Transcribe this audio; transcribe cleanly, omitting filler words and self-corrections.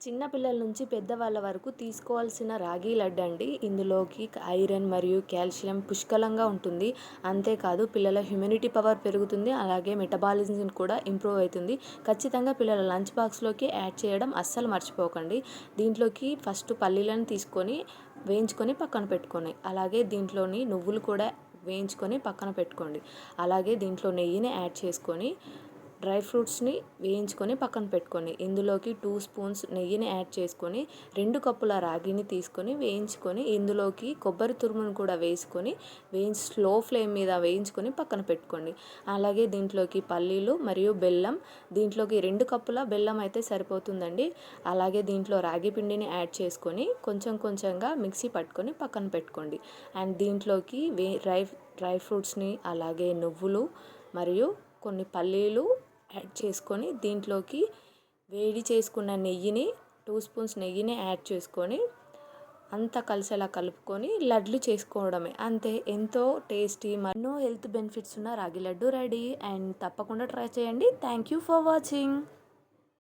చిన్న పిల్లల నుంచి పెద్దవాళ్ళ వరకు తీసుకోవాల్సిన రాగి లడ్డు అండి. ఇందులోకి ఐరన్ మరియు కాల్షియం పుష్కలంగా ఉంటుంది. అంతేకాదు పిల్లల హ్యూమినిటీ పవర్ పెరుగుతుంది. అలాగే మెటబాలిజం కూడా ఇంప్రూవ్ అవుతుంది. ఖచ్చితంగా పిల్లల లంచ్ బాక్స్లోకి యాడ్ చేయడం అస్సలు మర్చిపోకండి. దీంట్లోకి ఫస్ట్ పల్లీలను తీసుకొని వేయించుకొని పక్కన పెట్టుకొని, అలాగే దీంట్లోని నువ్వులు కూడా వేయించుకొని పక్కన పెట్టుకోండి. అలాగే దీంట్లో నెయ్యిని యాడ్ చేసుకొని డ్రై ఫ్రూట్స్ని వేయించుకొని పక్కన పెట్టుకొని, ఇందులోకి 2 స్పూన్స్ నెయ్యిని యాడ్ చేసుకొని 2 కప్పుల రాగిని తీసుకొని వేయించుకొని, ఇందులోకి కొబ్బరి తురుమును కూడా వేసుకొని స్లో ఫ్లేమ్ మీద వేయించుకొని పక్కన పెట్టుకోండి. అలాగే దీంట్లోకి పల్లీలు మరియు బెల్లం, దీంట్లోకి 2 కప్పుల బెల్లం అయితే సరిపోతుందండి. అలాగే దీంట్లో రాగి పిండిని యాడ్ చేసుకొని కొంచెం కొంచెంగా మిక్సీ పట్టుకొని పక్కన పెట్టుకోండి. అండ్ దీంట్లోకి డ్రై ఫ్రూట్స్ని, అలాగే నువ్వులు మరియు కొన్ని పల్లీలు యాడ్ చేసుకొని, దీంట్లోకి వేడి చేసుకున్న నెయ్యిని 2 స్పూన్స్ నెయ్యిని యాడ్ చేసుకొని అంతా కలిసేలా కలుపుకొని లడ్లు చేసుకోవడమే. అంతే, ఎంతో టేస్టీ ఎన్నో హెల్త్ బెనిఫిట్స్ ఉన్న రాగి లడ్డు రెడీ. అండ్ తప్పకుండా ట్రై చేయండి. Thank you for watching.